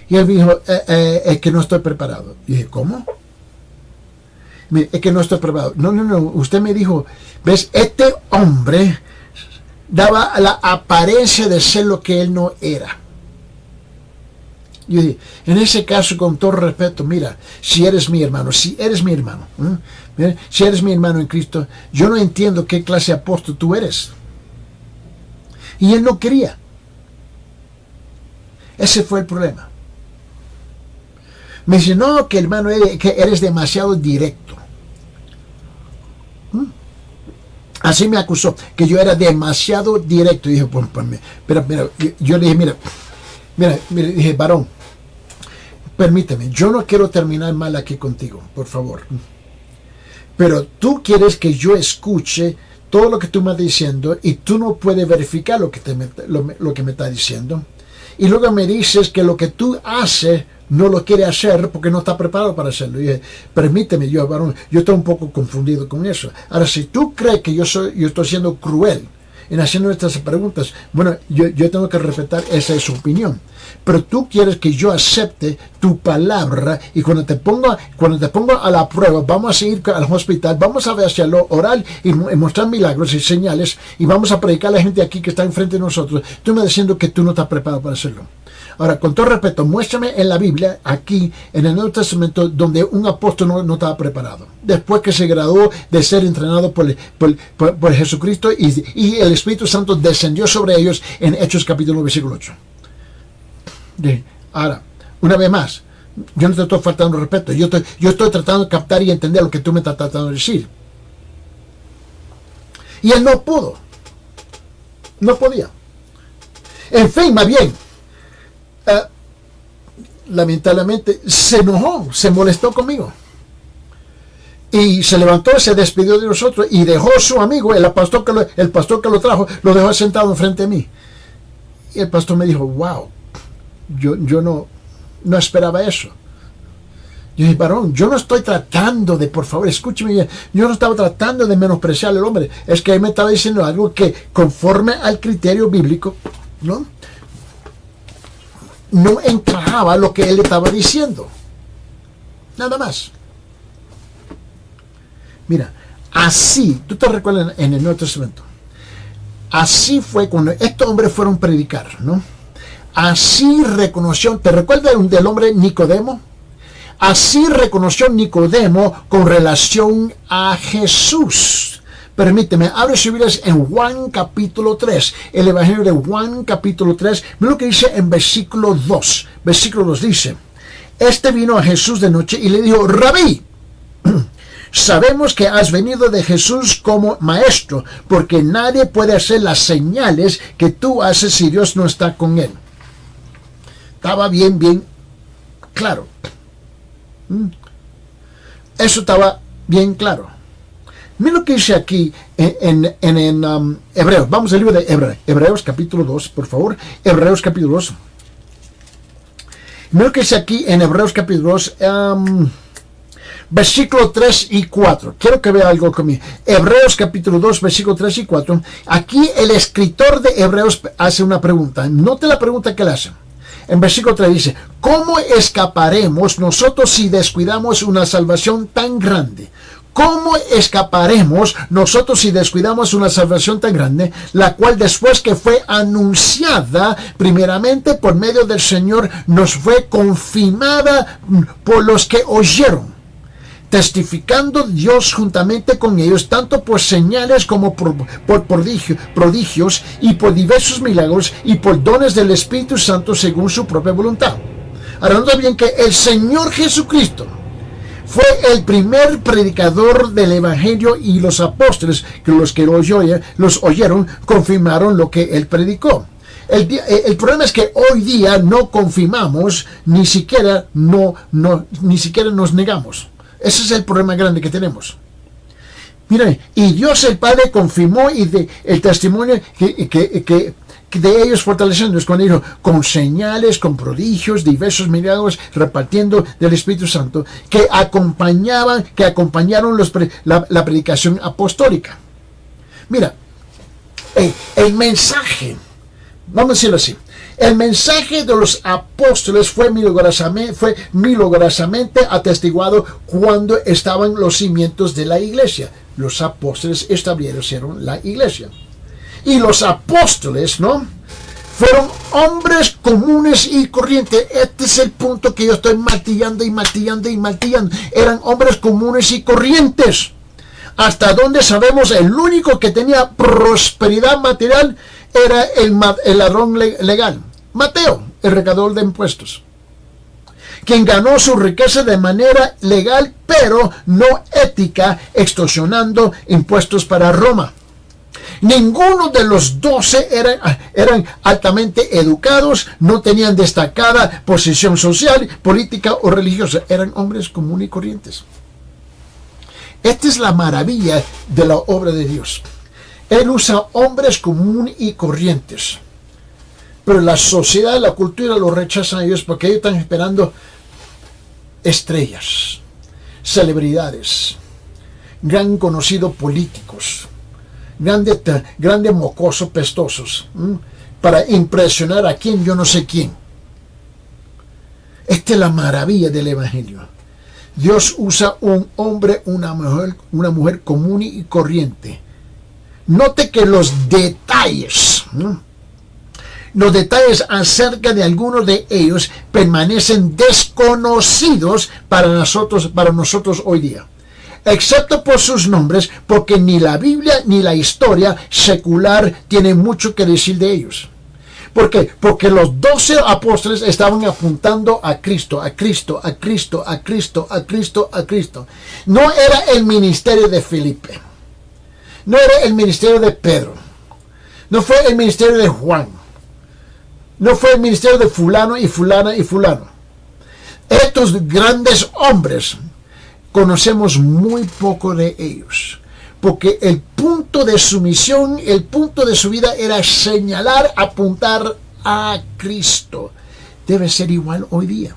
Y él dijo, es que no estoy preparado. Y dije, ¿cómo? Es que no estoy preparado. No, usted me dijo, ves, este hombre daba la apariencia de ser lo que él no era. Yo dije, en ese caso, con todo respeto, mira, si eres mi hermano, si eres mi hermano en Cristo, yo no entiendo qué clase de apóstol tú eres. Y él no quería. Ese fue el problema. Me dice, no, que hermano, que eres demasiado directo. Así me acusó, que yo era demasiado directo. Y dije, pues, pero yo le dije, mira, dije, varón, permíteme, yo no quiero terminar mal aquí contigo, por favor. Pero tú quieres que yo escuche todo lo que tú me estás diciendo y tú no puedes verificar lo que me estás diciendo. Y luego me dices que lo que tú haces no lo quiere hacer porque no está preparado para hacerlo. Y dije, permíteme, varón, yo estoy un poco confundido con eso. Ahora, si tú crees que yo estoy siendo cruel en haciendo estas preguntas, bueno, yo tengo que respetar, esa es su opinión. Pero tú quieres que yo acepte tu palabra, y cuando te pongo a la prueba, vamos a ir al hospital, vamos a hacerlo, orar y mostrar milagros y señales, y vamos a predicar a la gente aquí que está enfrente de nosotros. Tú me estás diciendo que tú no estás preparado para hacerlo. Ahora, con todo respeto, muéstrame en la Biblia, aquí en el Nuevo Testamento, donde un apóstol no estaba preparado, después que se graduó de ser entrenado por Jesucristo, y el Espíritu Santo descendió sobre ellos en Hechos capítulo 1, versículo 8. Ahora, una vez más, yo no te estoy faltando respeto, yo estoy tratando de captar y entender lo que tú me estás tratando de decir. Y él no podía. En fin, más bien, lamentablemente se enojó, se molestó conmigo, y se levantó, se despidió de nosotros y dejó a su amigo, el pastor que lo trajo, lo dejó sentado enfrente de mí. Y el pastor me dijo, wow, yo no esperaba eso. Yo dije, varón, yo no estoy tratando de, por favor, escúcheme, yo no estaba tratando de menospreciar al hombre, es que él me estaba diciendo algo que, conforme al criterio bíblico, no encajaba lo que él estaba diciendo. Nada más. Mira, así, tú te recuerdas en el Nuevo Testamento, así fue cuando estos hombres fueron a predicar, ¿no? Así reconoció, ¿te recuerdas del hombre Nicodemo? Así reconoció Nicodemo con relación a Jesús. Permíteme, abre su Biblia en Juan capítulo 3, el Evangelio de Juan capítulo 3, mira lo que dice en versículo 2. Versículo 2 dice, este vino a Jesús de noche y le dijo, Rabí, sabemos que has venido de Jesús como maestro, porque nadie puede hacer las señales que tú haces si Dios no está con él. Estaba bien claro. Eso estaba bien claro. Mira lo que dice aquí en Hebreos. Vamos al libro de Hebreos capítulo 2, por favor. Hebreos capítulo 2. Mira lo que dice aquí en Hebreos capítulo 2. versículo 3 y 4. Quiero que vea algo conmigo. Hebreos capítulo 2, versículo 3 y 4. Aquí el escritor de Hebreos hace una pregunta. Note la pregunta que le hace. En versículo 3 dice, ¿cómo escaparemos nosotros si descuidamos una salvación tan grande? ¿Cómo escaparemos nosotros si descuidamos una salvación tan grande, la cual después que fue anunciada primeramente por medio del Señor, nos fue confirmada por los que oyeron? Testificando Dios juntamente con ellos, tanto por señales como por prodigios y por diversos milagros y por dones del Espíritu Santo según su propia voluntad. Ahora, nota bien que el Señor Jesucristo fue el primer predicador del Evangelio y los apóstoles, que los que los oyeron, confirmaron lo que él predicó. El problema es que hoy día no confirmamos, ni siquiera nos negamos. Ese es el problema grande que tenemos. Miren, y Dios el Padre confirmó el testimonio que de ellos fortaleciéndonos cuando dijo, con señales, con prodigios, diversos milagros, repartiendo del Espíritu Santo, que acompañaron la predicación apostólica. Mira, el mensaje, vamos a decirlo así, el mensaje de los apóstoles fue milagrosamente atestiguado cuando estaban los cimientos de la iglesia. Los apóstoles establecieron la iglesia. Y los apóstoles, ¿no?, fueron hombres comunes y corrientes. Este es el punto que yo estoy martillando. Eran hombres comunes y corrientes. Hasta donde sabemos, el único que tenía prosperidad material era el ladrón legal, Mateo, el recaudador de impuestos, quien ganó su riqueza de manera legal, pero no ética, extorsionando impuestos para Roma. Ninguno de los 12 eran altamente educados, no tenían destacada posición social, política o religiosa. Eran hombres comunes y corrientes. Esta es la maravilla de la obra de Dios. Él usa hombres comunes y corrientes. Pero la sociedad, la cultura lo rechazan a ellos porque ellos están esperando estrellas, celebridades, gran conocidos políticos, grandes mocosos pestosos, para impresionar a quien yo no sé quién. Esta es la maravilla del Evangelio. Dios usa un hombre, una mujer común y corriente. Note que los detalles acerca de algunos de ellos permanecen desconocidos para nosotros hoy día, excepto por sus nombres, porque ni la Biblia ni la historia secular tienen mucho que decir de ellos. ¿Por qué? Porque los 12 apóstoles estaban apuntando a Cristo, a Cristo, a Cristo, a Cristo, a Cristo, a Cristo. No era el ministerio de Felipe, no era el ministerio de Pedro, no fue el ministerio de Juan, no fue el ministerio de fulano y fulana y fulano. Estos grandes hombres conocemos muy poco de ellos, porque el punto de su misión, el punto de su vida era señalar, apuntar a Cristo. Debe ser igual hoy día.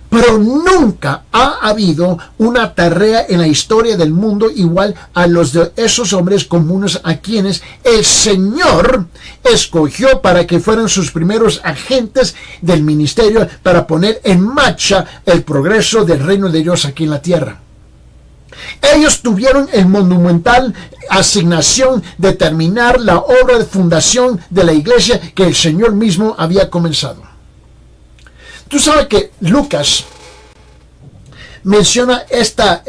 Pero nunca ha habido una tarea en la historia del mundo igual a los de esos hombres comunes a quienes el Señor escogió para que fueran sus primeros agentes del ministerio para poner en marcha el progreso del reino de Dios aquí en la tierra. Ellos tuvieron el monumental asignación de terminar la obra de fundación de la iglesia que el Señor mismo había comenzado. Tú sabes que Lucas menciona esta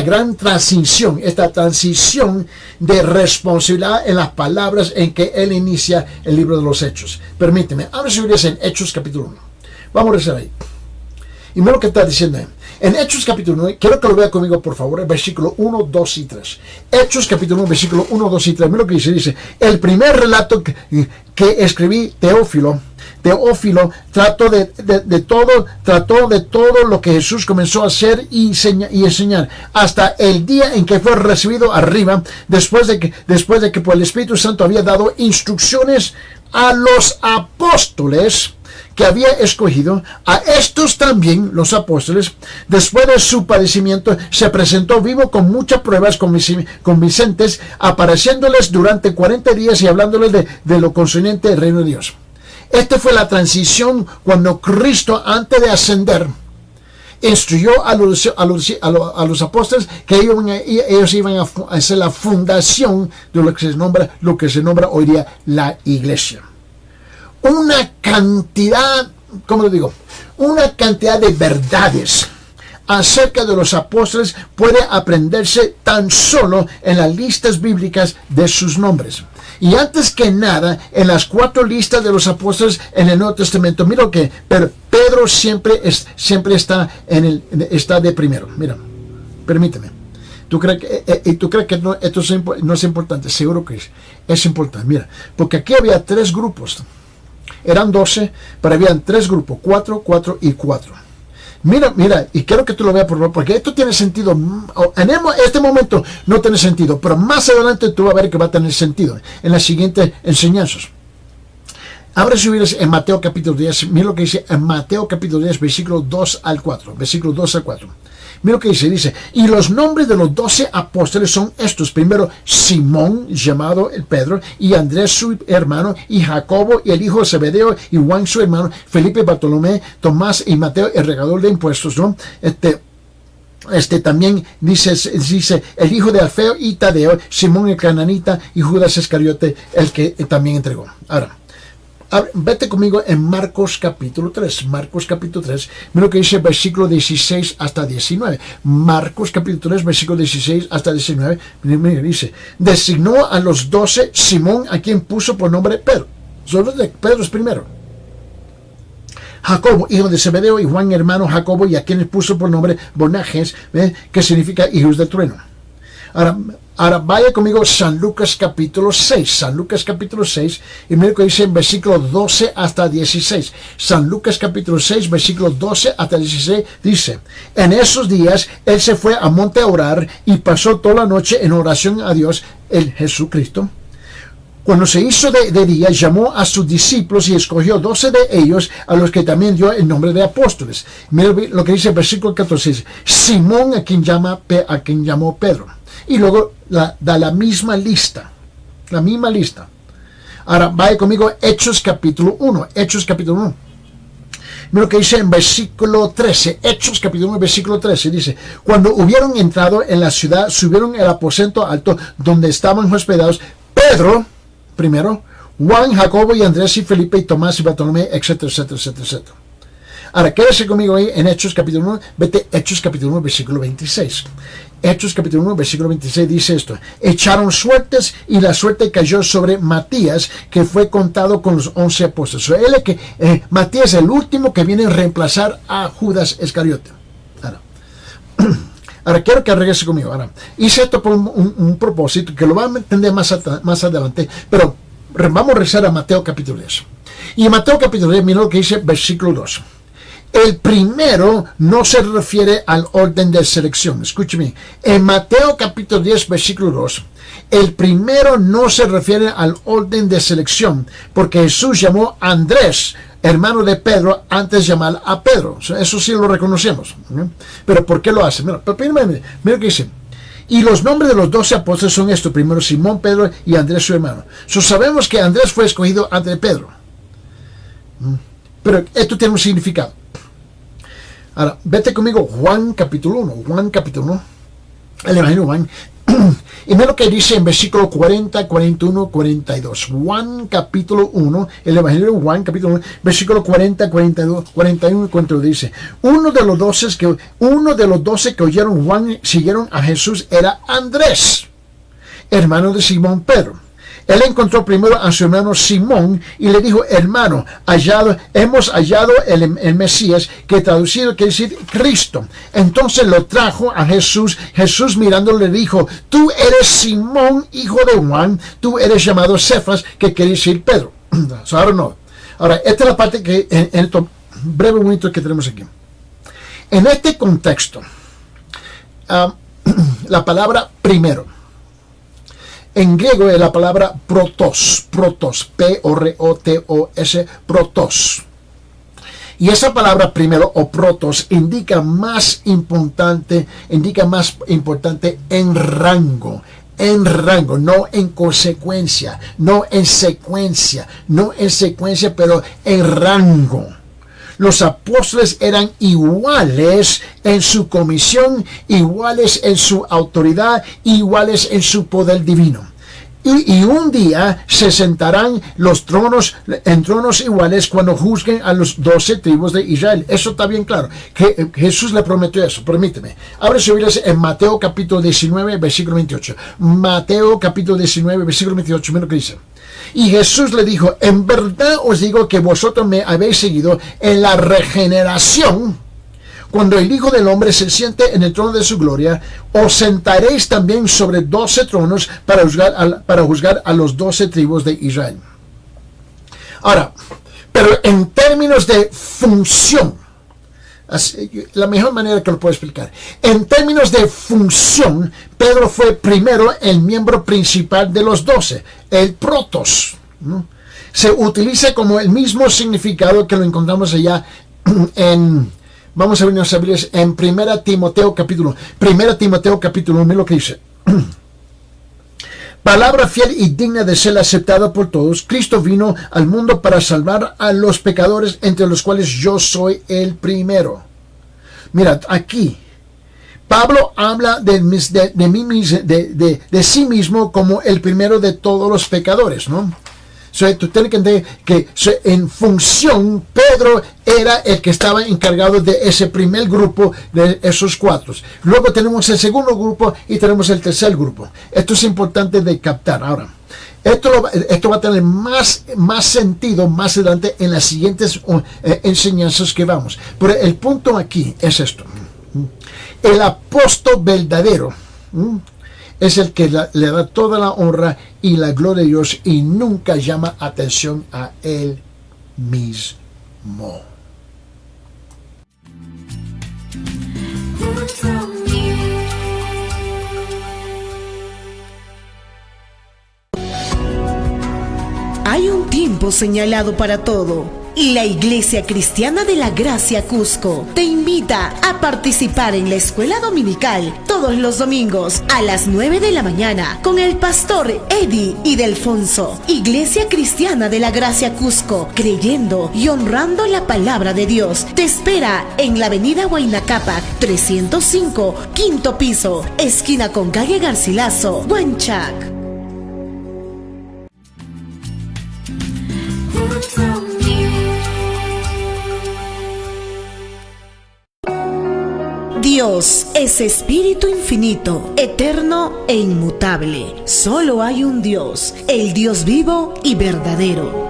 gran transición, de responsabilidad en las palabras en que él inicia el libro de los Hechos. Permíteme, ahora si hubieras en Hechos capítulo 1. Vamos a rezar ahí. Y mira lo que está diciendo ahí. En Hechos capítulo 1, quiero que lo vea conmigo por favor, el versículo 1, 2 y 3. Hechos capítulo 1, versículo 1, 2 y 3. Mira lo que dice. El primer relato que escribí, Teófilo, trató de todo lo que Jesús comenzó a hacer y enseñar, hasta el día en que fue recibido arriba, después de que por el Espíritu Santo había dado instrucciones a los apóstoles que había escogido, a estos también, los apóstoles, después de su padecimiento, se presentó vivo con muchas pruebas convincentes, apareciéndoles durante 40 días y hablándoles de lo concerniente al reino de Dios. Esta fue la transición cuando Cristo, antes de ascender, instruyó a los apóstoles que ellos iban a hacer la fundación de lo que se nombra hoy día la iglesia. Una cantidad, ¿cómo lo digo? Una cantidad de verdades acerca de los apóstoles puede aprenderse tan solo en las listas bíblicas de sus nombres. Y antes que nada, en las 4 listas de los apóstoles en el Nuevo Testamento, mira que Pedro siempre está está de primero. Mira, permíteme. ¿Tú crees que no, esto no es importante? Seguro que es importante. Mira, porque aquí había 3 grupos. Eran 12, pero habían 3 grupos, 4, 4 y 4. Mira, y quiero que tú lo veas por favor, porque esto tiene sentido. En este momento no tiene sentido, pero más adelante tú vas a ver que va a tener sentido en las siguientes enseñanzas. Abre su Biblia en Mateo capítulo 10. Mira lo que dice en Mateo capítulo 10, versículo 2 al 4. Versículo 2 al 4. Mira lo que dice, y los nombres de los 12 apóstoles son estos. Primero, Simón, llamado el Pedro, y Andrés su hermano, y Jacobo, y el hijo de Zebedeo, y Juan su hermano, Felipe, Bartolomé, Tomás y Mateo, el regador de impuestos, ¿no? También dice el hijo de Alfeo y Tadeo, Simón el cananita, y Judas Iscariote, el que también entregó. Ahora, vete conmigo en Marcos capítulo 3. Marcos capítulo 3. Mira lo que dice versículo 16 hasta 19. Marcos capítulo 3, versículo 16 hasta 19. Mira, dice, designó a los 12 Simón, a quien puso por nombre Pedro. Solo de Pedro es primero. Jacobo, hijo de Zebedeo, y Juan, hermano Jacobo, y a quien puso por nombre Boanerges, que significa hijos del trueno. Ahora vaya conmigo San Lucas capítulo 6. San Lucas capítulo 6. Y mira lo que dice en versículo 12 hasta 16. San Lucas capítulo 6, versículo 12 hasta 16 dice, en esos días él se fue a monte a orar y pasó toda la noche en oración a Dios, el Jesucristo. Cuando se hizo de día, llamó a sus discípulos y escogió 12 de ellos, a los que también dio el nombre de apóstoles. Mira lo que dice el versículo 14. Dice, Simón, a quien llamó Pedro. Y luego da la misma lista. La misma lista. Ahora, vaya conmigo Hechos capítulo 1. Hechos capítulo 1. Mira lo que dice en versículo 13. Hechos capítulo 1, versículo 13. Dice, cuando hubieron entrado en la ciudad, subieron el aposento alto donde estaban hospedados Pedro, primero, Juan, Jacobo y Andrés y Felipe y Tomás y Bartolomé, etcétera, etcétera, etcétera, etcétera. Ahora, quédese conmigo ahí en Hechos capítulo 1. Vete Hechos capítulo 1, versículo 26. Hechos capítulo 1, versículo 26 dice esto. Echaron suertes y la suerte cayó sobre Matías, que fue contado con los 11 apóstoles. Matías es el último que viene a reemplazar a Judas Iscariote. Ahora quiero que regrese conmigo. Ahora, hice esto por un propósito que lo van a entender más adelante, pero vamos a regresar a Mateo capítulo 10. Y en Mateo capítulo 10, mira lo que dice versículo 2. El primero no se refiere al orden de selección. Escúcheme. En Mateo capítulo 10, versículo 2, el primero no se refiere al orden de selección, porque Jesús llamó a Andrés, hermano de Pedro, antes de llamar a Pedro. Eso sí lo reconocemos. Pero ¿por qué lo hace? Mira lo que dice. Y los nombres de los 12 apóstoles son estos. Primero Simón, Pedro y Andrés su hermano. Sabemos que Andrés fue escogido antes de Pedro. Pero esto tiene un significado. Ahora, vete conmigo Juan capítulo 1. Juan capítulo 1. El Evangelio de Juan. Y mira lo que dice en versículo 40, 41, 42. Juan capítulo 1. El Evangelio de Juan capítulo 1. Versículo 40, 42, 41 y 42 dice. Uno de los 12 que oyeron Juan siguieron a Jesús era Andrés, hermano de Simón Pedro. Él encontró primero a su hermano Simón y le dijo, hermano, hemos hallado el Mesías, que traducido quiere decir Cristo. Entonces lo trajo a Jesús. Jesús mirándole le dijo, tú eres Simón, hijo de Juan, tú eres llamado Cefas, que quiere decir Pedro. Ahora, esta es la parte que en este breve momento que tenemos aquí. En este contexto, la palabra primero, en griego es la palabra protos, P-R-O-T-O-S, protos. Y esa palabra primero, o protos, indica más importante en rango. En rango, no en consecuencia, no en secuencia, pero en rango. Los apóstoles eran iguales en su comisión, iguales en su autoridad, iguales en su poder divino. Y un día se sentarán en tronos iguales cuando juzguen a los 12 tribus de Israel. Eso está bien claro. Que Jesús le prometió eso. Permíteme. Abre su Biblia en Mateo capítulo 19, versículo 28. Mateo capítulo 19, versículo 28. Mira lo que dice. Y Jesús le dijo: en verdad os digo que vosotros me habéis seguido en la regeneración. Cuando el Hijo del Hombre se siente en el trono de su gloria, os sentaréis también sobre 12 tronos para juzgar a los 12 tribus de Israel. Ahora, pero en términos de función, la mejor manera que lo puedo explicar, en términos de función, Pedro fue primero el miembro principal de los 12, el protos, ¿no? Se utiliza como el mismo significado que lo encontramos allá vamos a ver nuestras Biblias en 1 Timoteo capítulo 1, mira lo que dice. Palabra fiel y digna de ser aceptada por todos. Cristo vino al mundo para salvar a los pecadores, entre los cuales yo soy el primero. Mira, aquí Pablo habla de sí mismo como el primero de todos los pecadores, ¿no? Tú tienes que entender que en función Pedro era el que estaba encargado de ese primer grupo, de esos 4. Luego tenemos el segundo grupo y tenemos el tercer grupo. Esto es importante de captar. Ahora, esto va a tener más sentido más adelante en las siguientes enseñanzas que vamos. Pero el punto aquí es esto. El apóstol verdadero es el que le da toda la honra y la gloria a Dios y nunca llama atención a él mismo. Hay un tiempo señalado para todo. Y la Iglesia Cristiana de la Gracia Cusco te invita a participar en la escuela dominical todos los domingos a las 9 de la mañana con el pastor Eddie Ildefonso. Iglesia Cristiana de la Gracia Cusco, creyendo y honrando la palabra de Dios, te espera en la avenida Huayna Cápac 305, quinto piso, esquina con calle Garcilaso, Huanchac. Dios es espíritu infinito, eterno e inmutable. Solo hay un Dios, el Dios vivo y verdadero.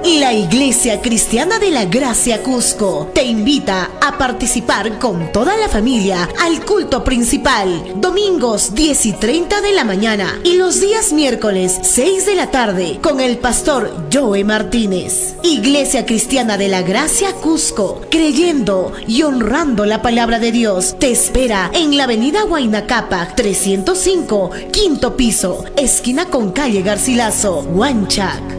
La Iglesia Cristiana de la Gracia Cusco te invita a participar con toda la familia al culto principal, domingos 10 y 30 de la mañana y los días miércoles 6 de la tarde con el pastor Joe Martínez. Iglesia Cristiana de la Gracia Cusco, creyendo y honrando la palabra de Dios, te espera en la avenida Huayna Cápac 305, quinto piso, esquina con calle Garcilaso, Huanchac.